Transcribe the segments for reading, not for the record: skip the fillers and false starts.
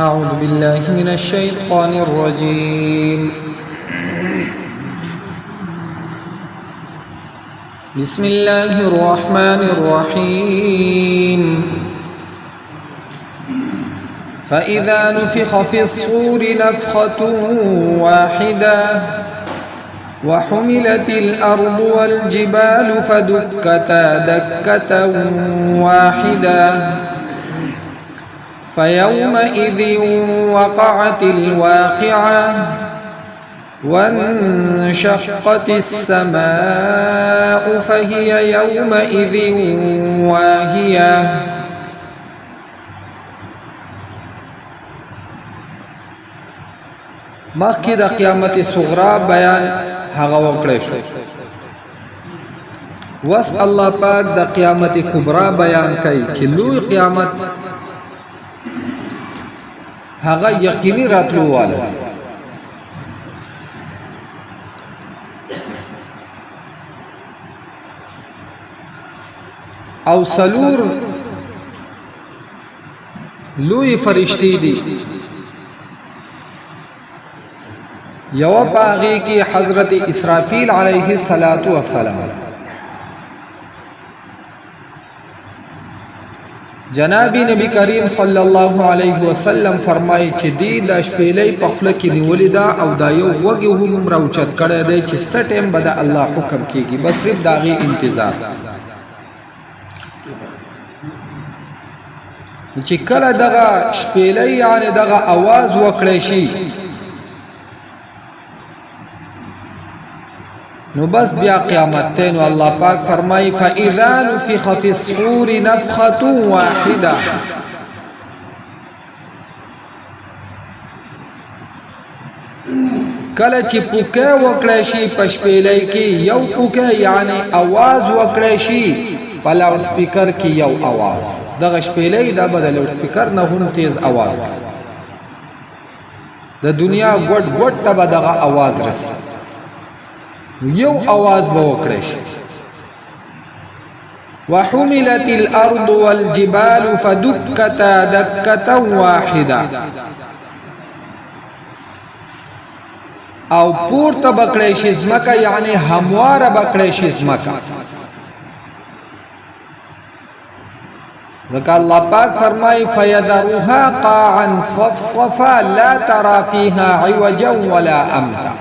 أعوذ بالله من الشيطان الرجيم. بسم الله الرحمن الرحيم. فإذا نفخ في الصور نفخة واحدة وحملت الأرض والجبال فدكتا دكة واحدة فيومئذ وقعت الواقعة وانشقت السماء فهي يومئذ واهية. مخکې د قیامت صغرا بیان هغه وکړی شو. وس الله پاک د قیامت کبرا بیان کوي چې لوی قیامت هغه یقیني راتلو واله. او سلور لوی فرشتي دي. یو باغی کی حضرت اسرافیل علیہ السلام جناب نبی کریم صلی الله علیه وسلم فرمایي چې دی د شپېلې په خله کې نیولې ده او دا یو وګي هم راوچت کړی دی چې څه ټیم به د الله حکم کېږي، بس صرف د هغې انتظار. چې کله دغه شپېلې یعنې دغه اواز وکړی شي نو بس بیا قیامت ته. نو الله پاک فرمایي فاذا نفخ في الصور نفخه واحده کله چې پوکه وکړی شي په شپېلۍ کې یو پوکه یعنی आवाज وکړی شي په لاوډ سپیکر کې یو आवाज. دغه شپېلۍ دا به د لاوډ سپیکر نه هم تیز आवाज کوي. د دنیا ګوټ ګوټ ته به دغه आवाज رسي. یو आवाज به وکړی شي وحملت الارض والجبال فدكتا دكة واحدة او پورته بکړی شي ځمکه یعنی همواره بکړی شي ځمکه. ځکه الله پاک فرمایي فيذرها قاعا صفصفا لا ترى فيها عوجا ولا امتا.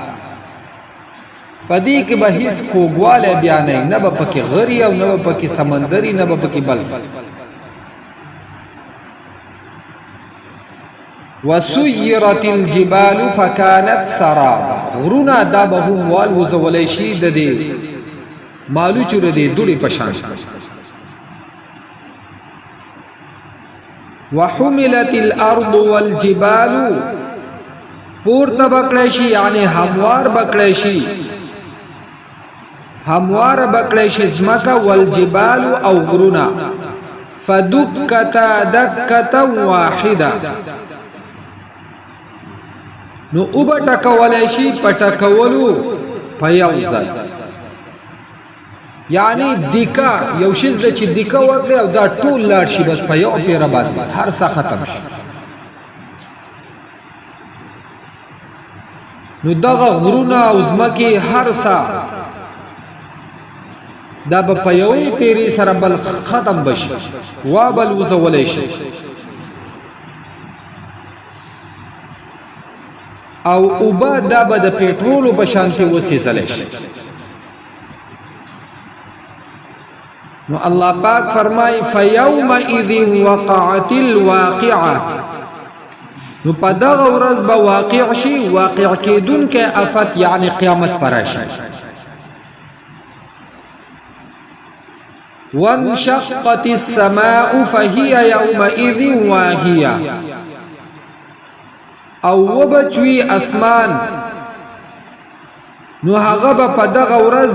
پدې کې به هیڅ کوږوالی بیا نه به پکې غري او نه به پکې سمندري نه به پکې بل څه. وسيرت الجبال فكانت سرابا. غرونه دا به هم والوزولی شي د دې مالوچو د دې دوړې په شان. وحملت الارض والجبال پورته بکړی شي یعنی هموار بکړی شي، هموار بکړی شي ځمکه والجبال او غرونه فدکتا دکة واحده نو اوبه ټکولی شي په ټکولو په یو ځل. یعنی دیکا یو شیز ده چې دیکا وکړي او دا ټول لاړ شي بس په یو پیره باندې هر څه ختم شي. نو دغه غرونه او ځمکې هر څه دا به په یوې پیرې سره بل ختم بشي وا بل وزولی شي. او اوبه دا به د پېټرولو په شانتې وسېځلی شي. نو الله پاک فرمایي فیومئذ وقعت الواقعه. نو په دغه ورځ به واقع شي، واقع کېدونکی افت یعنی قیامت به راشي. وانشقت السماء فهي يومئذ واهية. او وبچوي اسمان نو هغه به په دغه ورځ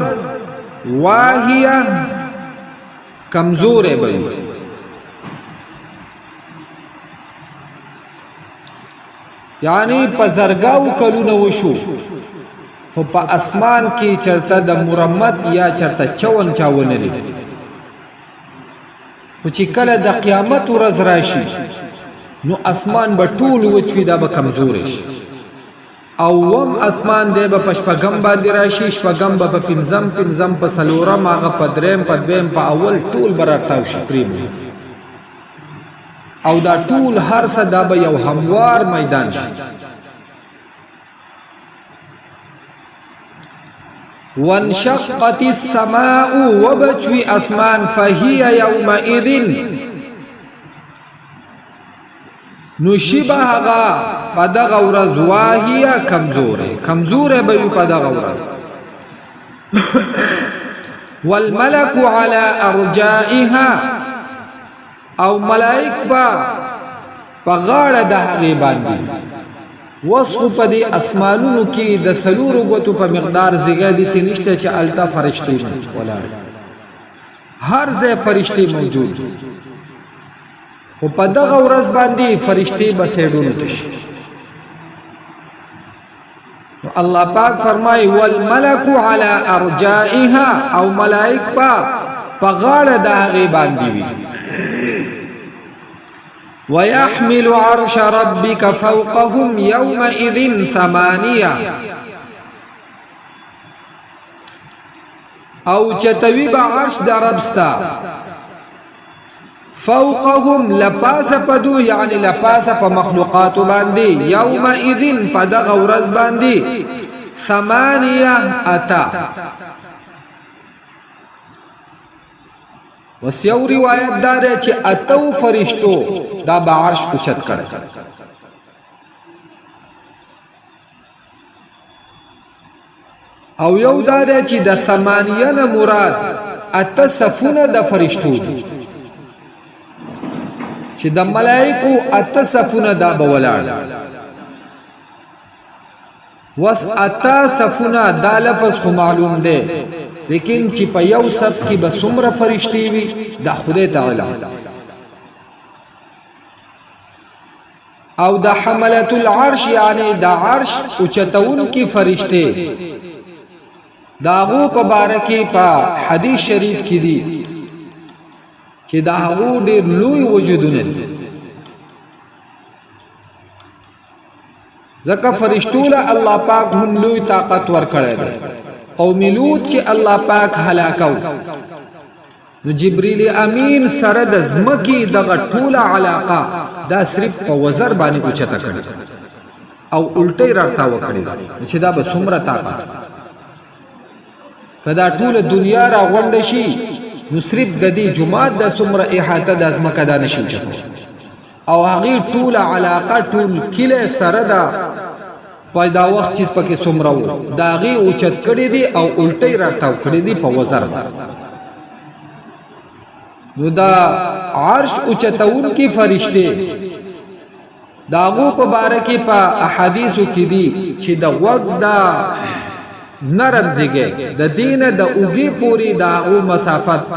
واهیه کمزورې به وي. یعنی په زرګاو کلونه وشو خو په اسمان کې چرته د مرمت یا چرته چون چاونه لري. خو چې کله د قیامت ورځ راشي نو اسمان به ټول وچوي دا به کمزورې شي اوم اسمان دی به په شپږم باندې راشي شپږم به په پنځم پنځم په څلورم هغه په درېم په دویم په اول ټول به راتاو شي پرېږدي او دا ټول هر څه دا به یو هموار میدان شي وانشقت السماء وبچوي اسمان فهي يومئذ نشبه هغه په دغه ورځ واهیه کمزوره به وي په دغه ورځ والملك على ارجائها او ملائک به په غاړه د هغې باندې وصف په دې اسمانونو کې د څلورو ګوتو په مقدار ځای داسې نشته چې هلته فرشتې ولاړ هر ځای فرشتې موجود خو په دغه ورځ باندې فرشتې به سیډونو ته شي الله پاک فرمایي والملک علی ارجائها او ملائک په غاړه د هغې باندې وي ويحمل عرش ربك فوقهم يومئذ ثمانية او چتوي با عرش د ربستا فوقهم لپاس پدو یعنی لپاس په مخلوقات باندې یومئذ په دغه ورځ باندې ثمانية اتا وس یو روایت دا ده چې اتو فرشتو دا به عرش اوچت کړی او یو دا ده چې د ثمانیه نه مراد اته صفونه د فرشتو چې د ملائکو اته صفونه دا به ولاړ وس اته صفونه دا لفظ خو معلوم ده لیکن چې په یو صف کې به څومره فرشتې وي دا خدای تعالی او د حملة العرش یعنی د عرش اوچتونکي فرشتې د هغو په باره کې په حدیث شریف کې دي چې د هغو ډېر لوی وجودونه دي ځکه فرشتو له الله پاک هم لوی طاقت ورکړی دی قوم لوط چې الله پاک هلاکو نو جبريل امین سره د ځمکې دغه ټوله علاقه دا صرف په وزر باندې اوچته کړې او الټی راتاو کړې چې دا به څومره طاقت کدا ټوله دنیا را غونډه شي نو صرف د دې جماعت د څومره احاطه د ځمکه دا نشي چته او هغه ټوله علاقه ټول کله سره دا پیدا وخت چې پکې څومره و دا غي اوچت کړي دي او الټی راتاو کړي دي په وزر نو دا عرش اوچتون کی فرشته داغو په باره کې په احادیثو کې دي چې د وخت دا نرم زیږي د دینه د اوږي پوری داغو مسافت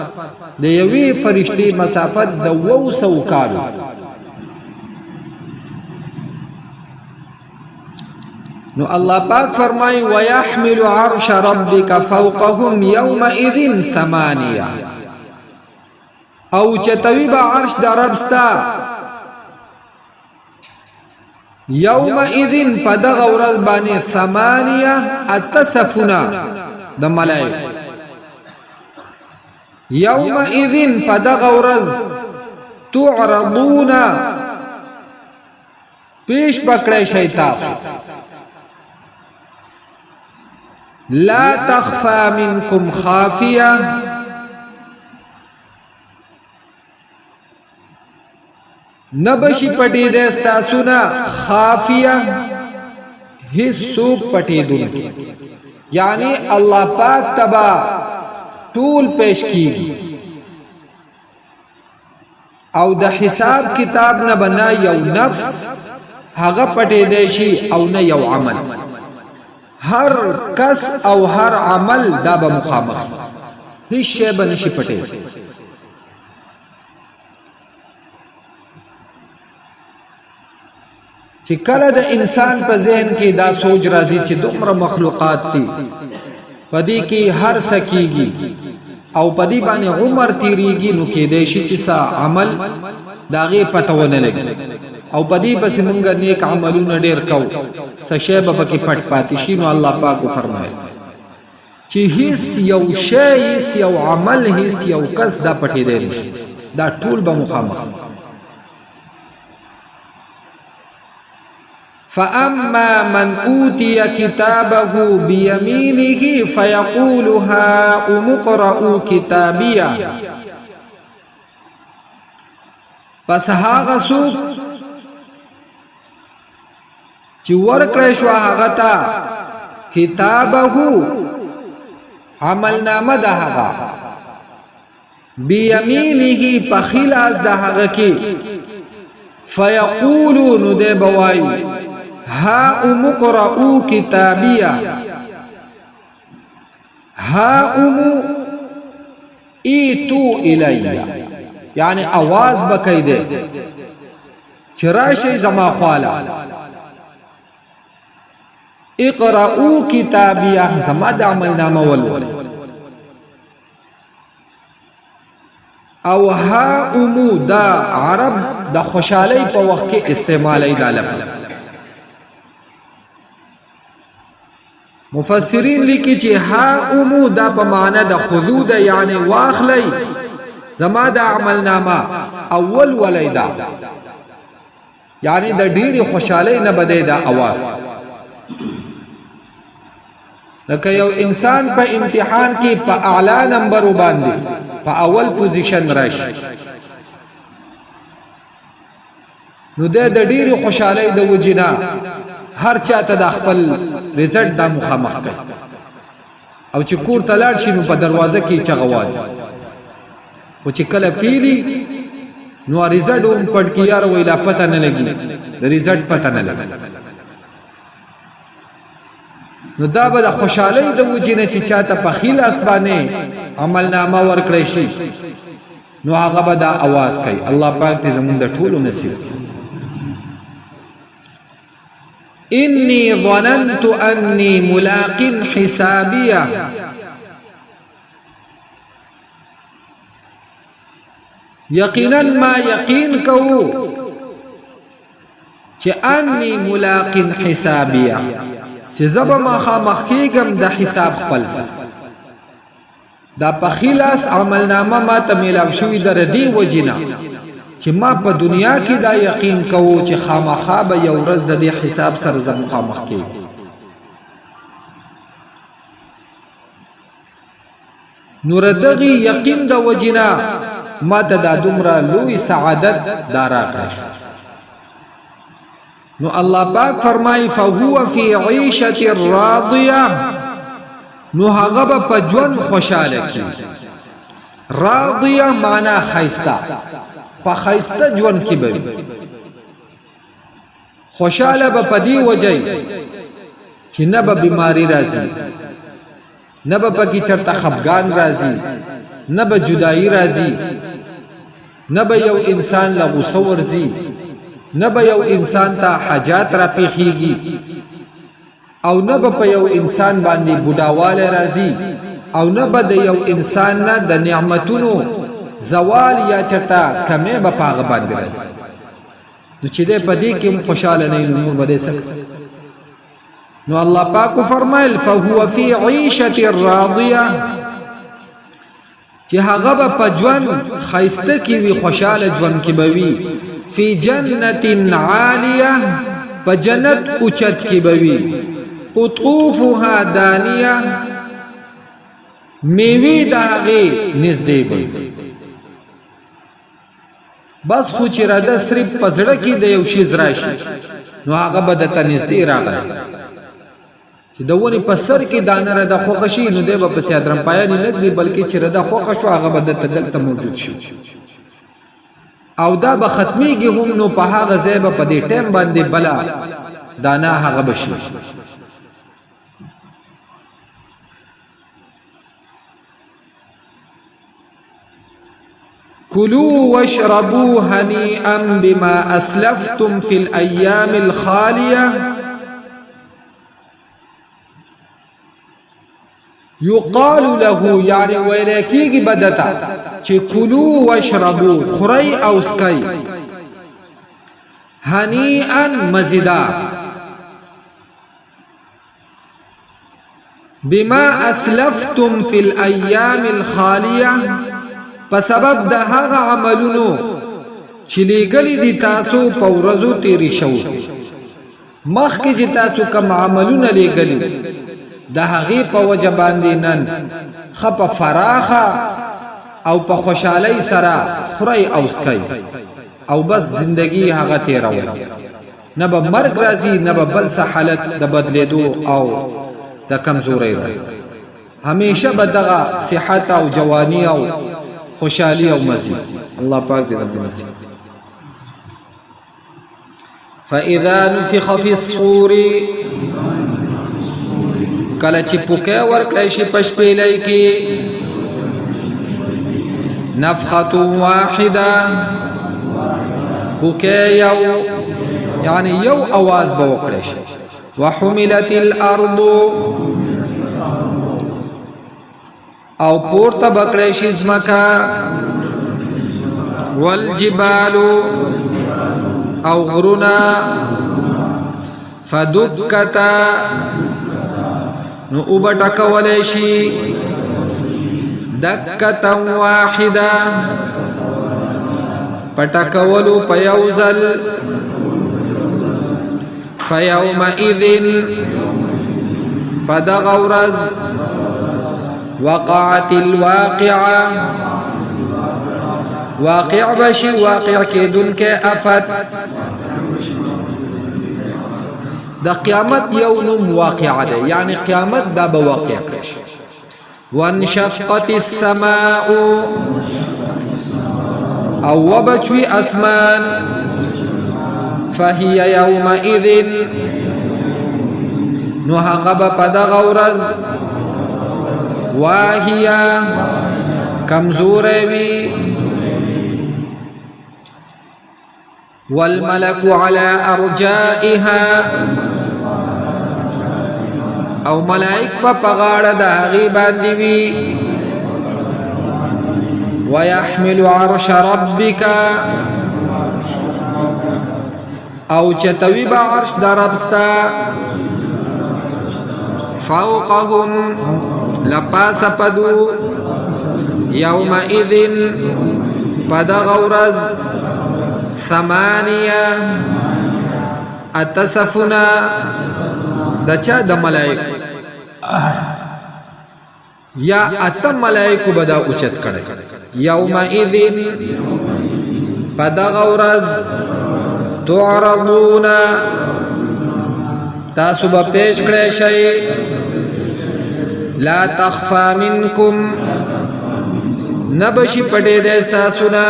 د یوې فرشتي مسافت د 200 کالو نو الله پاک فرمای ويحمل عرش ربك فوقهم يومئذ ثمانية او چتوی با عرش د ربستا یومئذ پدغ ورځ باندې ثمانية اتصفنا د ملائک یومئذ پدغ ورځ تعرضون پیش پکړی شي تاسو لا تخفى منكم خافية نبشی پټی دې ستاسونا خافیه هیڅوک پټی دون یعنی الله پاک تبا ټول پیش کیږي او د حساب کتاب نه بنا یو نفس هغه پټی دی شي او نه یو عمل هر کس او هر عمل دا به مخامخ هیڅ شی به نشي پټی چې کله د انسان په ذهن کې دا سوچ راځي چې دومره مخلوقات دي پدې کې هر سکیږي او پدې باندې عمر تیریږي نو کې دې شي چې سا عمل داغه پته ونه لګي او پدی پس مونږ نیک عملونه ډیر کو سشی به پکې پټ پاتې شي نو الله پاک فرمایي چې هیڅ یو شی هیڅ یو عمل هیڅ یو کس دا پټې دی دا ټول به مخامخ فأما من أوتي كتابه بيمينه فيقول هاؤم اقرءوا كتابيه پس هغه څوک چې ورکړی شو هغه ته کتابه عملنامه د هغه بیمینه په خلاص د هغه کې فیقولو نو دی به وایي هاؤم اقرءوا کتابیه هاؤم ایتو الیه یعنی آواز بکی دے چراشی زما خوالا اقرأو کتابیہ زما دا عمل نامہ والولی او هاؤمو دا عرب دا خوشحالی پا وقت کے استعمالی دا لفظ مفسرین لکی چی هاؤمو دا پا معنی دا خذود یعنی واخلی زما دا عمل نامه اول ولیدا یعنی دا ډیری خوشحالی نه بده دا आवाज لکه یو انسان په امتحان کې په اعلی نمبر باندې په اول پوزیشن راشي نو د ډیری خوشحالی د وجینا هر چاته د خپل رزلټ دا مخامخ کوي او چې کور ته لاړ شي نو په دروازه کې چغواج خو چې کله پیلی نو رزلټ هم پټ کی یار ویلا پته نه لګي د رزلټ پته نه لګي نو دا به د خوشحالی د وجې نه چې چاته په خیل اسبانه عملنامه ورکړی شي نو هغه به دا आवाज کوي الله پاک دې زموږ د ټولو نصیب انی ظننت انی ملاق حسابیه یقینا ما یقین کو چې انی ملاق حسابیه چې زبا ما خامخ کېږم د حساب خپل سره دا په خلاص عملنامه ما ته میلاو شوي د ردی وجینا چې ما په دنیا کې دا یقین کوو چې خامخا به یو ورځ د دې حساب سره زه مخامخ کېږم نو دغه یقین د وجینا ما ته دا دومره لوی سعادت دا راکړی شو نو الله پاک فرمای فهو فی عیشة راضیه نو هغه په ژوند خوشاله کی راضیه معنا خیسته په خیسته ژوند کې به خوشاله به پدی وجه چې نه به بیماری راځي نه به پکې چرته خفګان راځي نه به جدائی راځي نه به یو انسان له غوسه ورځي نه به یو انسان ته حاجات را پیخیږي او نه به په یو انسان باندې بوډاواله راځي او نه به د یو انسان نه د نعمتونو زوال یا چرته کمې به پاغه باندې راځي نو چې دې په دې کې خوشاله نه نور به سره نو الله پاک فرمایل فهو فی عیشة راضیه چې هغه په ژوند خیسته کې وي خوشاله ژوند کې به وي فی جنت عالیه په جنت اوچت کې به وي قطوفها دانیه میوه د هغه نږدې به بس خو چې راده صرف پزړه کې د یو شی راشي نو هغه به د نږدې راغلی چې د ونې په سر کې دانه را د خوښه شي نو دی به پسې ادرم پایانې نه ږدي بلکې چې را د خوښه شو هغه به دلته موجود شي او دا به ختمیږي هم نو په هغه ځای به په دې ټایم باندې بلا دانه هغه به شي كلوا واشربوا هنيئا بما أسلفتم في الأيام الخالية يقال له يعني ويلكيږي بدتا چې كلوا واشربوا خري او سكي هنیئا مزیدار بما اسلفتم فی الایام الخالیه په سبب د هغه عملونو چې لېږلي دي تاسو په ورځو تېرې شوو مخکې چې تاسو کوم عملونه لېږلي د هغې په وجه باندې نن ښه په فراخه او په خوشحالۍ سره خورئ او څکئ او بس زندگی هغه تېروئ نه به مرګ راځي نه به بل څه حالت د بدلېدو او د کمزورۍ راځي همیشه به دغه صحت او جوانی او خوشحالی او مزید الله پاک دې زموږ نصیب فاذا نفخ في الصور کله چې پوکه ورکړی شي په شپېلۍ کې نفخة واحده پوکه یو یعنی یو आवाज به وکړی شي وحملت الارض او پورته بکړی شي ځمکه والجبال او غرونه فدکتا نو اوبه ټکولی شي دکتا واحده په ټکولو په یو ځل فیومئذ په دغه ورځ وقعت الواقعه واقع بشي واقع کېدونکی افت د قیامت یو نوم واقعه ده یعنی قیامت دا به واقع کړي وانشقت السماء او وبچوي اسمان فهي يومئذ نو هغه به په دغه ورځ واهیه کمزوری وي والملك على ارجائها او ملائک په غاړه د هغې باندې وي ويحمل عرش ربك او چتوي به عرش د رب ستا فوقهم لپاس پدو یومئذ په دغه ورځ ثمانیه اتصفنا د چا د ملائکو یا اتم ملائکو به دا اوچت کړی یومئذ په دغه ورځ تعرضون تاسو به پیش کړی شئ لا تخفى منكم نبشي پټېدی ستاسو نه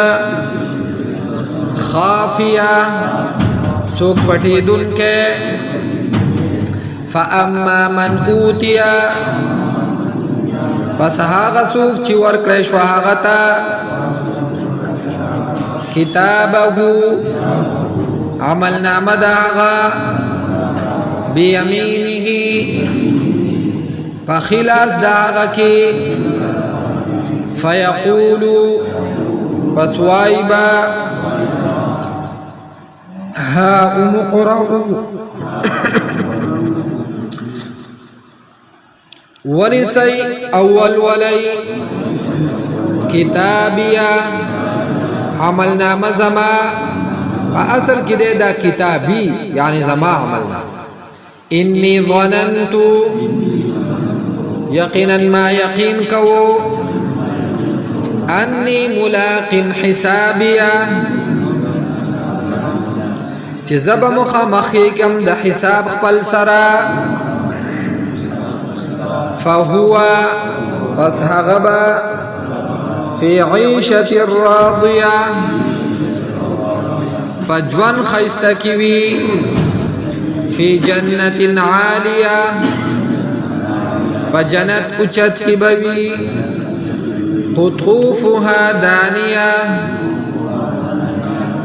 خافیه څوک پټېدونکی فاما من اوتي پس هغه څوک چې ورکړی شو هغه ته کتابه عمل نامه د هغه بیمینه په خلاص د هغه کې فیقول پس وایي به هاؤم اقرءوا ونسي اول ولي کتابیا عمل نامه زما اصل کې دا کتابی یعنی زما عمل انی ظننت یقینا ما یقین کو انی ملاق حسابیا چې زب مخامخیکم د حساب خپل سره فهو پس هغه به فی عیشة راضیه په ژوند ښایسته کې وي فی جنت عالیه په جنت اوچت کې به وي قطوفها دانیه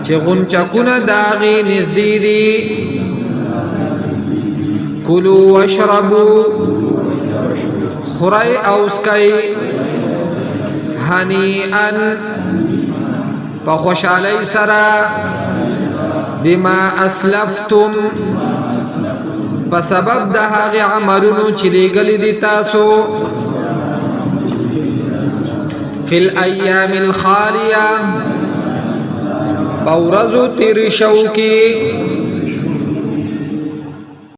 چې غنچکونه د هغې نږدې دي کلوا واشربوا خورئ او څکئ هنیئا په خوشحالۍ سره بما اسلفتم په سبب د هغه عملونو چې لګلې دي تاسو فی الایام الخالیه باورزو تیر شو کې